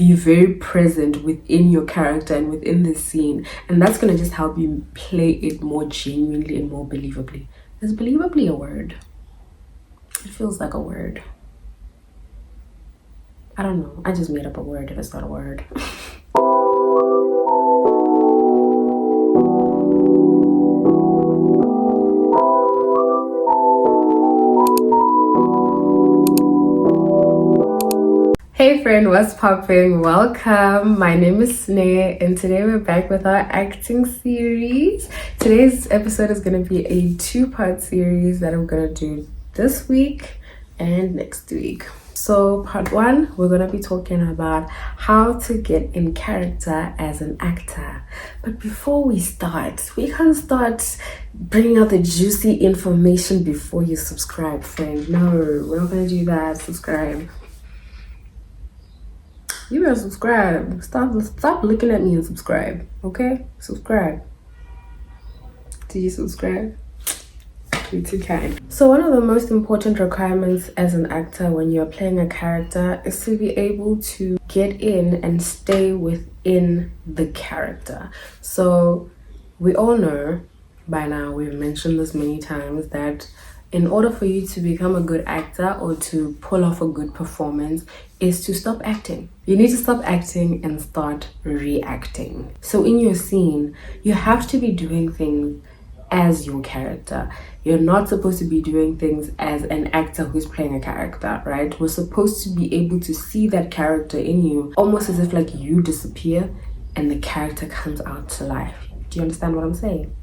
be very present within your character and within the scene, and that's going to just help you play it more genuinely and more believably. Is believably a word? It feels like a word. I don't know, I just made up a word if it's not a word. Hey friend, what's popping? Welcome. My name is Sneh, and today we're back with our acting series. Today's episode is going to be a two-part series that I'm going to do this week and next week. So part one, we're going to be talking about how to get in character as an actor. But before we start, we can't start bringing out the juicy information before you subscribe, friend. No, we're not going to do that. Subscribe. You better subscribe. Stop looking at me and subscribe. Okay? Subscribe. Did you subscribe? You're too kind. So one of the most important requirements as an actor when you're playing a character is to be able to get in and stay within the character. So we all know by now, we've mentioned this many times, that in order for you to become a good actor or to pull off a good performance is to stop acting. You need to stop acting and start reacting. So in your scene, you have to be doing things as your character. You're not supposed to be doing things as an actor who's playing a character, right? We're supposed to be able to see that character in you, almost as if like you disappear and the character comes out to life. Do you understand what I'm saying?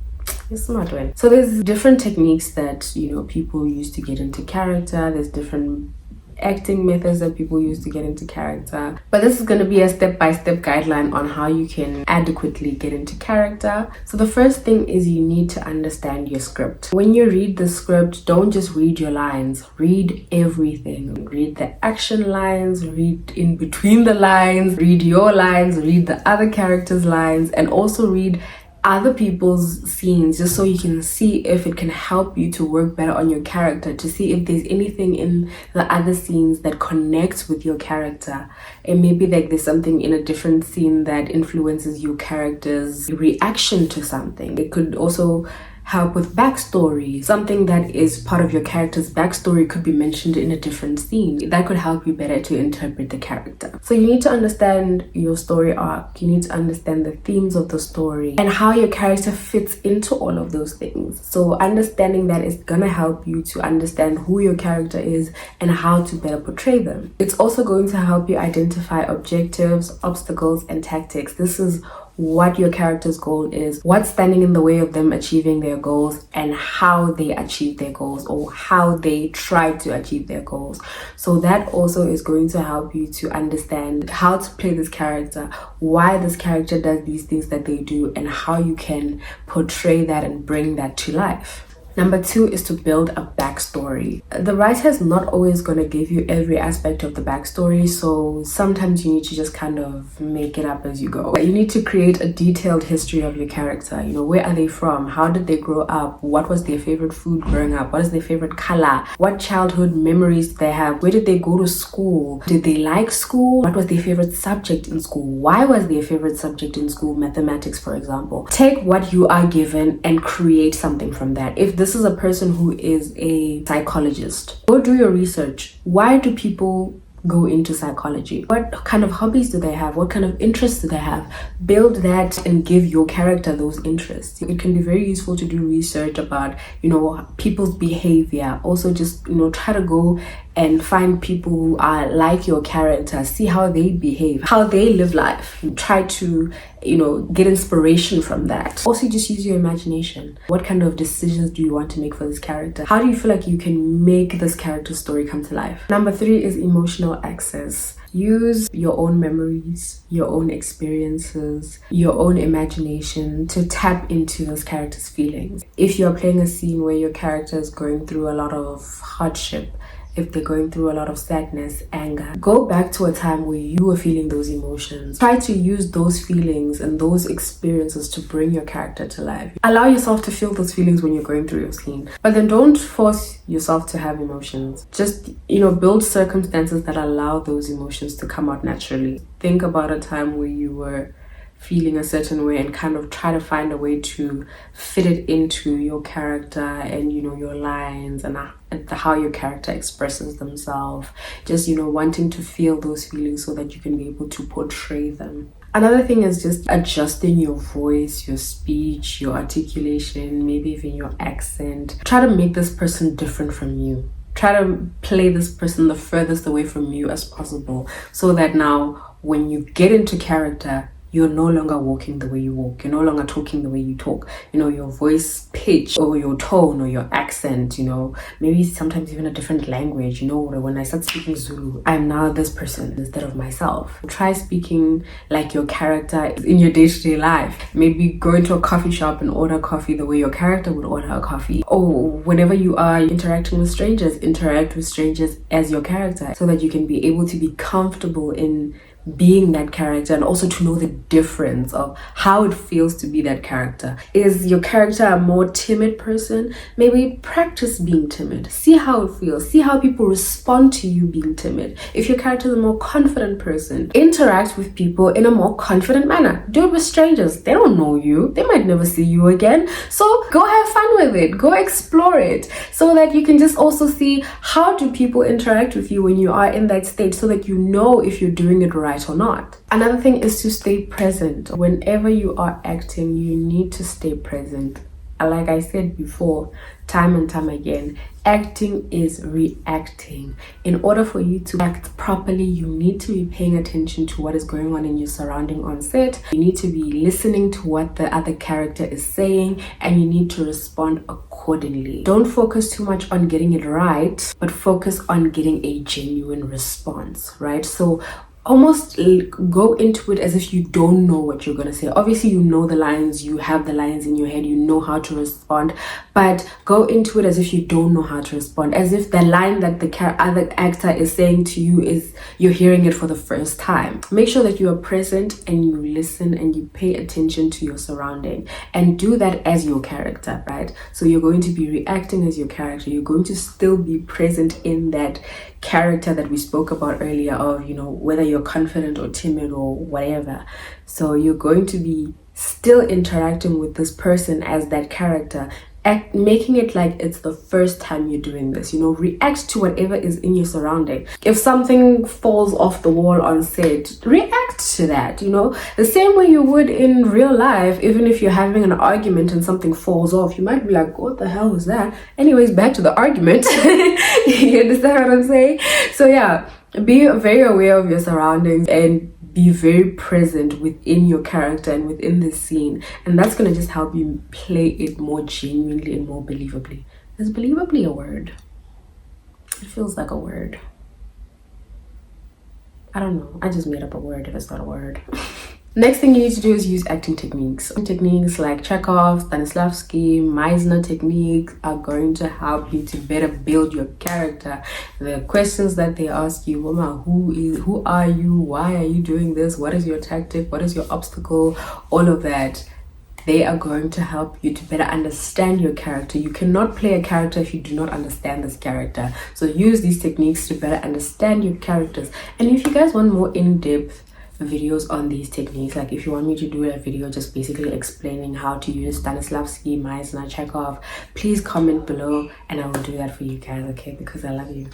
You're smart one. So there's different techniques that, people use to get into character. There's different acting methods that people use to get into character. But this is going to be a step-by-step guideline on how you can adequately get into character. So the first thing is you need to understand your script. When you read the script, don't just read your lines. Read everything. Read the action lines, read in between the lines, read your lines, read the other characters' lines, and also read other people's scenes, just so you can see if it can help you to work better on your character, to see if there's anything in the other scenes that connects with your character. And maybe like there's something in a different scene that influences your character's reaction to something. It could also help with backstory. Something that is part of your character's backstory could be mentioned in a different scene. That could help you better to interpret the character. So you need to understand your story arc. You need to understand the themes of the story and how your character fits into all of those things. So understanding that is gonna help you to understand who your character is and how to better portray them. It's also going to help you identify objectives, obstacles, and tactics. This is what your character's goal is, what's standing in the way of them achieving their goals, and how they achieve their goals, or how they try to achieve their goals. So that also is going to help you to understand how to play this character, why this character does these things that they do, and how you can portray that and bring that to life. Number two is to build a backstory. The writer is not always going to give you every aspect of the backstory, so sometimes you need to just kind of make it up as you go. You need to create a detailed history of your character. Where are they from? How did they grow up? What was their favorite food growing up? What is their favorite color? What childhood memories did they have? Where did they go to school? Did they like school? What was their favorite subject in school? Why was their favorite subject in school mathematics, for example? Take what you are given and create something from that. If this is a person who is a psychologist, go do your research. Why do people go into psychology? What kind of hobbies do they have? What kind of interests do they have? Build that and give your character those interests. It can be very useful to do research about, people's behavior. Also just, try to go and find people who are like your character, see how they behave, how they live life. Try to, get inspiration from that. Also, just use your imagination. What kind of decisions do you want to make for this character? How do you feel like you can make this character's story come to life? Number three is emotional access. Use your own memories, your own experiences, your own imagination to tap into those characters' feelings. If you're playing a scene where your character is going through a lot of hardship if they're going through a lot of sadness, anger, go back to a time where you were feeling those emotions. Try to use those feelings and those experiences to bring your character to life. Allow yourself to feel those feelings when you're going through your scene, but then don't force yourself to have emotions. Just, build circumstances that allow those emotions to come out naturally. Think about a time where you were feeling a certain way and kind of try to find a way to fit it into your character and your lines and how your character expresses themselves. Just wanting to feel those feelings so that you can be able to portray them. Another thing is just adjusting your voice, your speech, your articulation, maybe even your accent. Try to make this person different from you. Try to play this person the furthest away from you as possible, so that now when you get into character, you're no longer walking the way you walk. You're no longer talking the way you talk. Your voice pitch or your tone or your accent, maybe sometimes even a different language. When I start speaking Zulu, I'm now this person instead of myself. Try speaking like your character in your day-to-day life. Maybe go into a coffee shop and order coffee the way your character would order a coffee. Or whenever you are interacting with strangers, interact with strangers as your character, so that you can be able to be comfortable in being that character, and also to know the difference of how it feels to be that character. Is your character a more timid person? Maybe practice being timid. See how it feels. See how people respond to you being timid. If your character is a more confident person, interact with people in a more confident manner. Do it with strangers. They don't know you. They might never see you again. So go have fun with it. Go explore it, so that you can just also see how do people interact with you when you are in that state, so that you know if you're doing it right or not. Another thing is to stay present. Whenever you are acting, you need to stay present. Like I said before, time and time again, acting is reacting. In order for you to act properly, you need to be paying attention to what is going on in your surrounding on set. You need to be listening to what the other character is saying, and you need to respond accordingly. Don't focus too much on getting it right, but focus on getting a genuine response, right? So almost go into it as if you don't know what you're going to say. Obviously, you know the lines, you have the lines in your head, you know how to respond, but go into it as if you don't know how to respond, as if the line that the other actor is saying to you is you're hearing it for the first time. Make sure that you are present and you listen and you pay attention to your surrounding, and do that as your character, right? So you're going to be reacting as your character. You're going to still be present in that character that we spoke about earlier of, whether you're confident or timid or whatever. So you're going to be still interacting with this person as that character, making it like it's the first time you're doing this. React to whatever is in your surrounding. If something falls off the wall on set, react to that, the same way you would in real life. Even if you're having an argument and something falls off, you might be like, what the hell was that? Anyways, back to the argument. You understand what I'm saying? So yeah, be very aware of your surroundings and be very present within your character and within the scene, and that's going to just help you play it more genuinely and more believably. Is believably a word? It feels like a word. I don't know, I just made up a word if it's not a word. Next thing you need to do is use acting techniques. Techniques like Chekhov, Stanislavski, Meisner techniques are going to help you to better build your character. The questions that they ask you, Mama, who are you? Why are you doing this? What is your tactic? What is your obstacle? All of that. They are going to help you to better understand your character. You cannot play a character if you do not understand this character. So use these techniques to better understand your characters. And if you guys want more in-depth videos on these techniques, like if you want me to do a video just basically explaining how to use Stanislavski, Meisner, Chekhov, please comment below and I will do that for you guys, okay? Because I love you.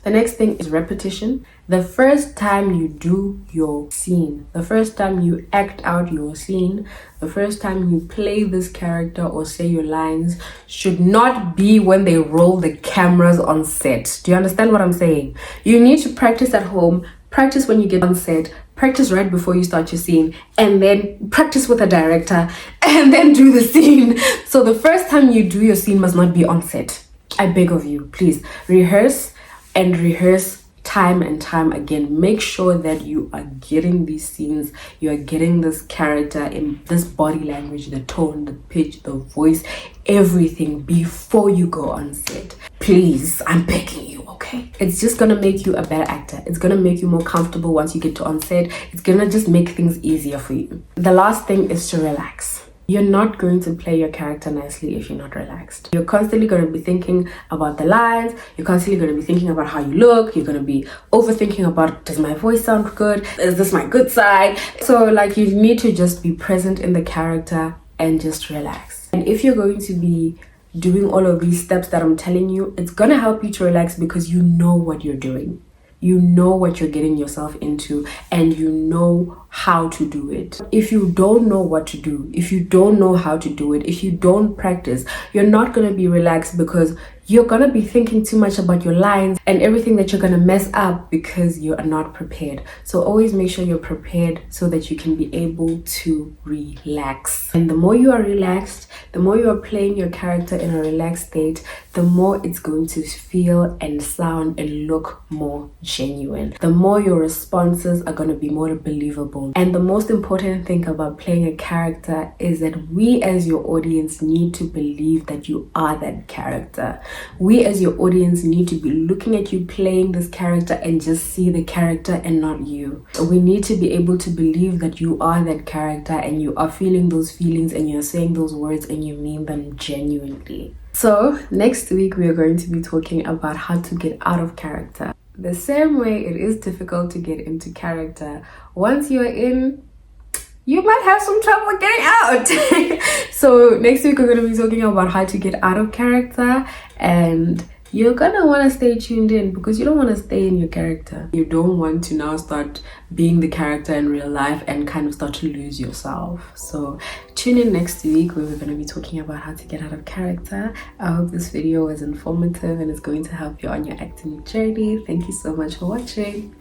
The next thing is repetition. The first time you do your scene, the first time you act out your scene, the first time you play this character or say your lines should not be when they roll the cameras on set. Do you understand what I'm saying? You need to practice at home, practice when you get on set, practice right before you start your scene, and then practice with a director, and then do the scene. So the first time you do your scene must not be on set. I beg of you, please rehearse and rehearse time and time again. Make sure that you are getting these scenes, you are getting this character in this body language, the tone, the pitch, the voice, everything before you go on set. Please, I'm begging you, okay? It's just gonna make you a better actor. It's gonna make you more comfortable once you get to on set. It's gonna just make things easier for you. The last thing is to relax. You're not going to play your character nicely if you're not relaxed. You're constantly going to be thinking about the lines. You're constantly going to be thinking about how you look. You're going to be overthinking about, does my voice sound good? Is this my good side? So like, you need to just be present in the character and just relax. And if you're going to be doing all of these steps that I'm telling you, it's going to help you to relax because you know what you're doing. You know what you're getting yourself into and you know how to do it. If you don't know what to do, if you don't know how to do it, if you don't practice, you're not going to be relaxed because you're going to be thinking too much about your lines and everything that you're going to mess up because you are not prepared. So always make sure you're prepared so that you can be able to relax. And the more you are relaxed, the more you are playing your character in a relaxed state, the more it's going to feel and sound and look more genuine. The more your responses are going to be more believable. And the most important thing about playing a character is that we as your audience need to believe that you are that character. We as your audience need to be looking at you playing this character and just see the character and not you. We need to be able to believe that you are that character and you are feeling those feelings and you're saying those words and you mean them genuinely. So next week we are going to be talking about how to get out of character. The same way it is difficult to get into character, once you're in, you might have some trouble getting out. So next week we're going to be talking about how to get out of character, and you're gonna want to stay tuned in because you don't want to stay in your character. You don't want to now start being the character in real life and kind of start to lose yourself. So tune in next week where we're going to be talking about how to get out of character. I hope this video was informative and it's going to help you on your acting journey. Thank you so much for watching.